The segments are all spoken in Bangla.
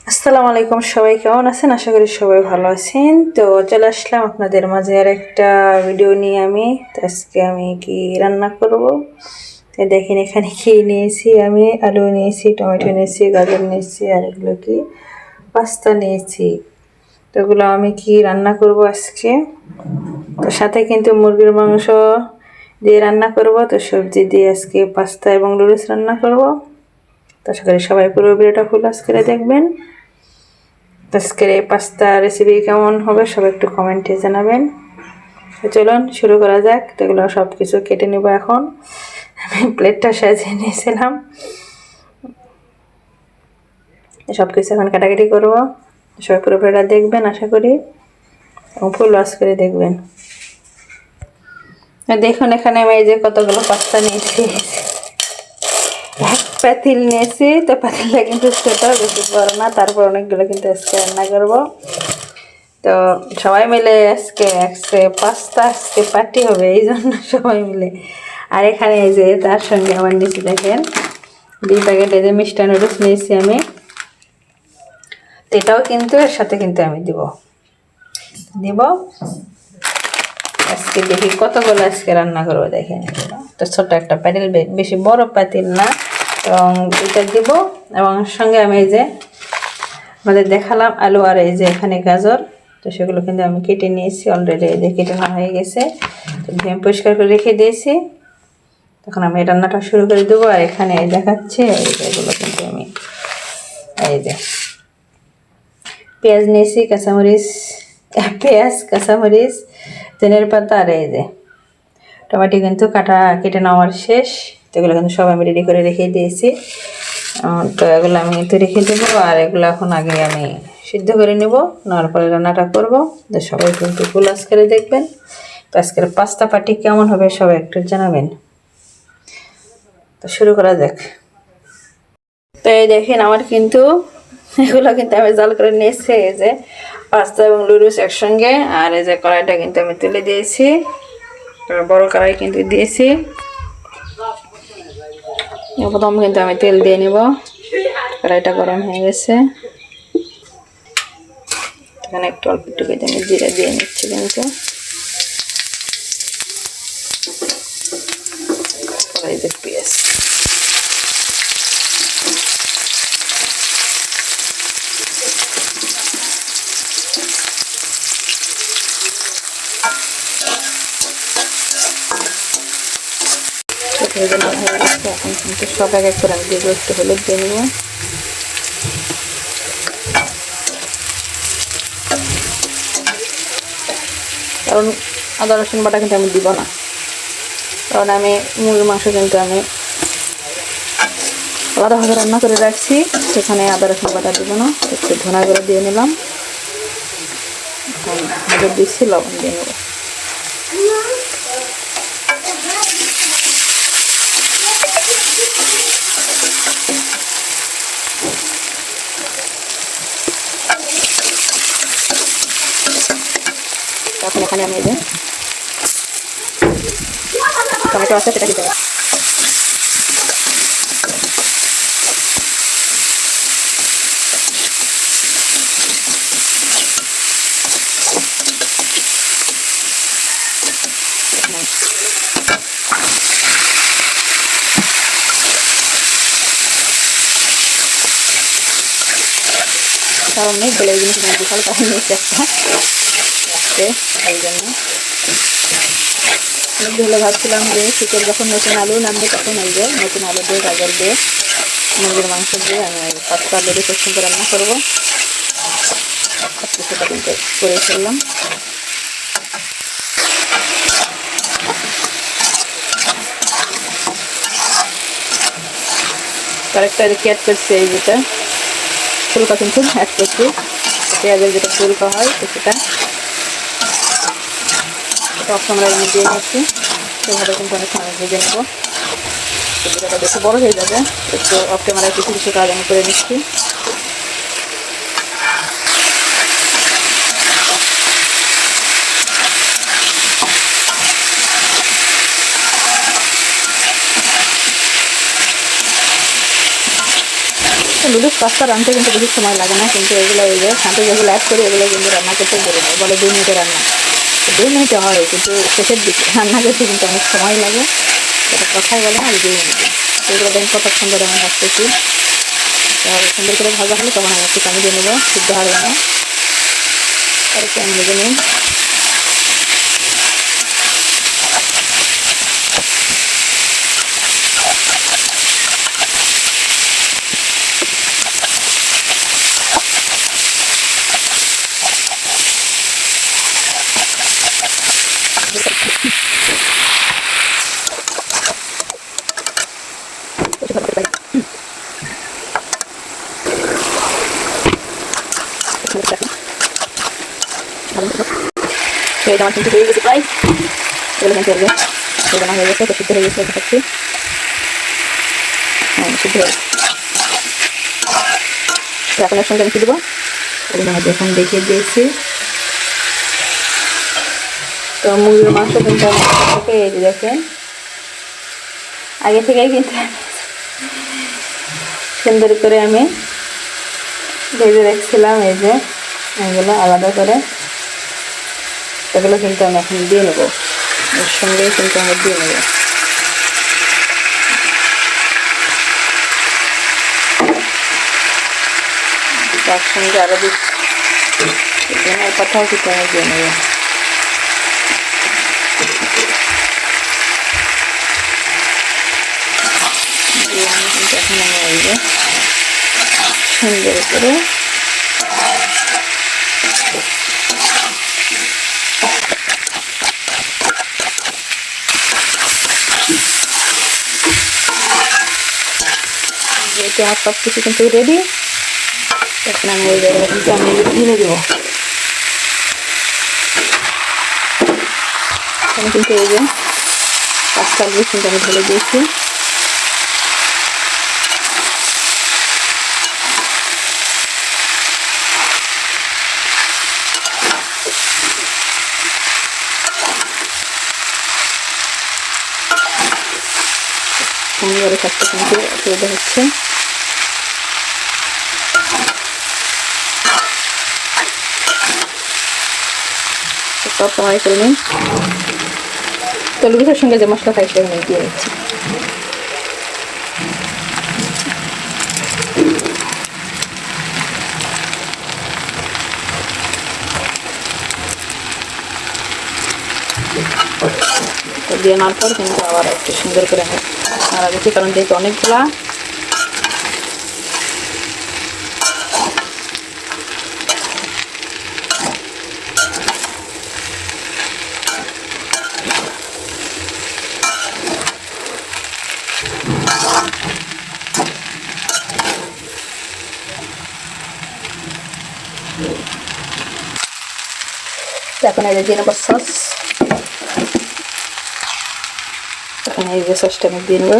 আসসালামু আলাইকুম, সবাই কেমন আছেন? আশা করি সবাই ভালো আছেন। তো চলে আসলাম আপনাদের মাঝে আর একটা ভিডিও নিয়ে। আজকে আমি কি রান্না করব, তো দেখেন এখানে কি নিয়েছি। আমি আলু নিয়েছি, টমেটো নিয়েছি, গাজর নিয়েছি, আর এগুলো কি পাস্তা নিয়েছি। তো এগুলো আমি কি রান্না করব আজকে। তো সাথে কিন্তু মুরগির মাংস দিয়ে রান্না করব, তো সবজি দিয়ে আজকে পাস্তা এবং নুডলস রান্না করব। তো আশা করি সবাই পুরো ভিডিওটা ফুল করে দেখবেন। আজকের এই পাস্তা রেসিপি কেমন হবে সবাই একটু কমেন্টে জানাবেন। তো চলুন শুরু করা যাক। তো এগুলো সব কিছু কেটে নেব। এখন আমি প্লেটটা সাজিয়ে নিয়েছিলাম, সব কিছু এখন কাটাকাটি করবো। সবাই পুরো ভিডিওটা দেখবেন আশা করি, এবং ফুল ওয়াচ করে দেখবেন। দেখুন এখানে আমি এই যে কতগুলো পাস্তা নিয়েছি। এক পাতিল নিয়েছি, তো পাতিলটা কিন্তু ছোট, বেশি বড় না, তারপর অনেকগুলো কিন্তু আজকে রান্না করবো। তো সবাই মিলে আজকে পাস্তা আজকে পার্টি হবে, এই জন্য সবাই মিলে। আর এখানে এই যে তার সঙ্গে আমার নিচে দেখেন 2 প্যাকেট এই যে মিষ্টান নুডলস নিয়েছি আমি। তো এটাও কিন্তু এর সাথে কিন্তু আমি দিব। আজকে দেখি কতগুলো আজকে রান্না করবো দেখেন। তো ছোট একটা পাতিল, বেশি বড় পাতিল না, এবং এটা দিব। এবং সঙ্গে আমি এই যে আমাদের দেখালাম আলু, আর এই যে এখানে গাজর, তো সেগুলো কিন্তু আমি কেটে নিয়েছি অলরেডি। এই যে কেটে নেওয়া হয়ে গেছে, তো ধুয়ে পরিষ্কার করে রেখে দিয়েছি। তখন আমি রান্নাটা শুরু করে দেবো। আর এখানে দেখাচ্ছে এগুলো কিন্তু আমি এই যে পেঁয়াজ নিয়েছি, কাঁচামরিচ, ধনের পাতা, আর এই যে টমেটো কিন্তু কেটে নেওয়ার শেষ। তো এগুলো কিন্তু সব আমি রেডি করে রেখে দিয়েছি। তো এগুলো আমি কিন্তু রেখে দেবো। আর এগুলো এখন আগে আমি সিদ্ধ করে নেব, নেওয়ার পরে রান্নাটা করবো। তো সবাই কিন্তু ফুল ওয়াচ করে দেখবেন। তো আজকের পাস্তা পার্টি কেমন হবে সবাই একটু জানাবেন। তো শুরু করা যাক। তো এই দেখেন আমার কিন্তু এগুলো কিন্তু আমি জাল করে নিয়েছি, এই যে পাস্তা এবং নুডলস একসঙ্গে। আর এই যে কড়াইটা কিন্তু আমি তুলে দিয়েছি, বড় কড়াই কিন্তু দিয়েছি। প্রথম কিন্তু আমি তেল দিয়ে নিব। কড়াইটা গরম হয়ে গেছে, এখানে একটু অল্প একটু করে আমি জিরা দিয়ে নিচ্ছি। কিন্তু এই যে পেঁয়াজ, এখন কিন্তু সব এক এক করে আমি দিয়ে একটু হলুদ দিয়ে নেব। কারণ আদা রসুন বাটা কিন্তু আমি দিব না, কারণ আমি মুরগির মাংস কিন্তু আমি আলাদাভাবে রান্না করে রাখছি, সেখানে আদা রসুন বাটা দিব না। একটু ধনা করে দিয়ে নিলাম, এখন দিচ্ছি লবণ দিয়ে নেব। তখন এখানে আমি এই যে টমেটো আছে সেটা দিতে কারণ নেই বলে এই জিনিস বিশাল কাহিনী হচ্ছে একটা আসছে, এই জন্য অনেকগুলো ভাবছিলাম যে শীতের যখন নতুন আলু নামবে তখন এই যে নতুন আলু দিয়ে গাজর দিয়ে মুরগির মাংস দিয়ে আমি পাস্তা নুডলস একসঙ্গে রান্না করবো। সব কিছুটা কিন্তু করে ফেললাম। আরেকটা কি অ্যাড করছি, এই যেটা ফুলকা কিন্তু অ্যাড করছি, পেঁয়াজের যেটা ফুলকা হয় সেটা আমরা আমি দিয়ে নিচ্ছি। সেভাবে কিন্তু অনেক সময় ভেজে নেবো। সেটা বেশি বড় হয়ে যাবে, একটু অফ ক্যামেরায় কিছু কিছু কাজ আমি করে নিচ্ছি। নুডলস পাস্তা রান্নতে কিন্তু বেশি সময় লাগে না, কিন্তু এগুলো এই যে সাথে যেগুলো অ্যাড করি এগুলো কিন্তু রান্না করতে দেরি হয়, বলে 2 মিনিটে রান্না। 2 মিনিটে হয়, কিন্তু শেষের দিকে রান্না করতে কিন্তু অনেক সময় লাগে, সেটা কথাই বলে না 2 মিনিটে। এগুলো দেখেন কত সুন্দর আমি ভাজতেছি। সুন্দর করে ভাজা হলে তখন আমি একটু পানি দিয়ে নেবো, সিদ্ধ হবে না, আর একটু আমি ভেজে নিই। আমার কিন্তু হয়ে গেছে প্রায়, এগুলো কিন্তু বেদানা হয়ে গেছে, তো সিদ্ধ হয়ে গেছে দেখাচ্ছি। হ্যাঁ সিদ্ধ হয়ে গেছে, এখন এর সঙ্গে আমি দেবো এগুলো এখন দেখিয়ে দিয়েছি। তো মুরগির মাংস কিন্তু থেকে এই যে দেখেন আগে থেকেই কিন্তু সুন্দর করে আমি ভেজে রেখেছিলাম, এই যে এগুলো আলাদা করে, এগুলো কিন্তু আমি এখন দিয়ে নেবো, এর সঙ্গে কিন্তু আমি দিয়ে নেবো। তার সঙ্গে আরো ধনের পাতাও কিন্তু আমি দিয়ে নেবো। আমি কিন্তু এখন আমি এই যে সুন্দর করে যেহেতু আমার সব কিছু কিন্তু রেডি, এখন আমি ওই জায়গাটা কিন্তু আমি ঢেলে দেবো। আমি কিন্তু এই যে পাঁচটা আলু কিন্তু আমি ঢেলে দিয়েছি। সুন্দর কাজটা কিন্তু অসুবিধা হচ্ছে। সব সময় করে নিই, তো লুচির সঙ্গে যে মশলা খাই সেটা আমি দিয়ে দিচ্ছি। তো দিয়ে নেওয়ার পর কিন্তু আবার একটু সুন্দর করে আমি নাড়া দিচ্ছি, কারণ যেহেতু অনেকগুলা এখন এই যে দিয়ে নেবো সস, এখন এই যে সসটা আমি দিয়ে নেবো।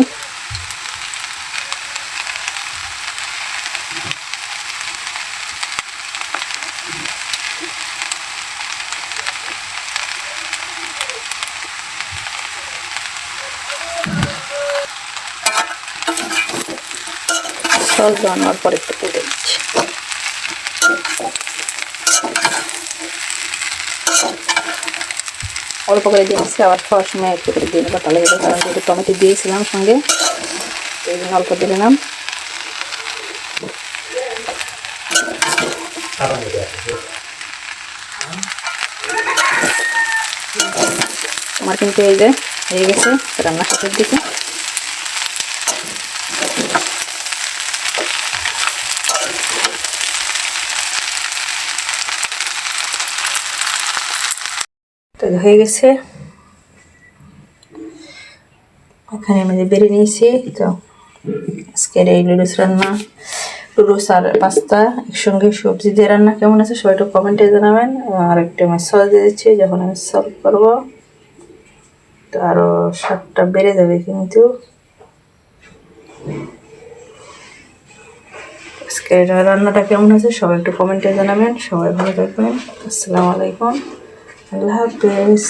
সস বানানোর পর একটু তুলে দিচ্ছি। অল্প করে দিয়ে দিচ্ছি, আবার খাওয়ার সময় একটু করে দিয়ে নেবো, তাহলে এটা কারণ যেহেতু টমেটো দিয়েছিলাম সঙ্গে, এই জন্য অল্প দিয়ে নিলাম। আমার কিন্তু এই যে হয়ে গেছে রান্না শেষের দিকে। তো হয়ে গেছে, ওখানে আমি বেড়ে নিয়েছি। তো আজকের এই নুডলস রান্না, নুডলস আর পাস্তা একসঙ্গে সবজি দিয়ে রান্না কেমন আছে সবাই একটু কমেন্টে জানাবেন। আর একটু আমি সস দিয়ে দিচ্ছি, যখন আমি সার্ভ করবো তো আরও স্বাদটা বেড়ে যাবে। কিন্তু আজকের রান্নাটা কেমন আছে সবাই একটু কমেন্টে জানাবেন। সবাই ভালো থাকবেন, আসসালামু আলাইকুম, আল্লাহ হাফেজ।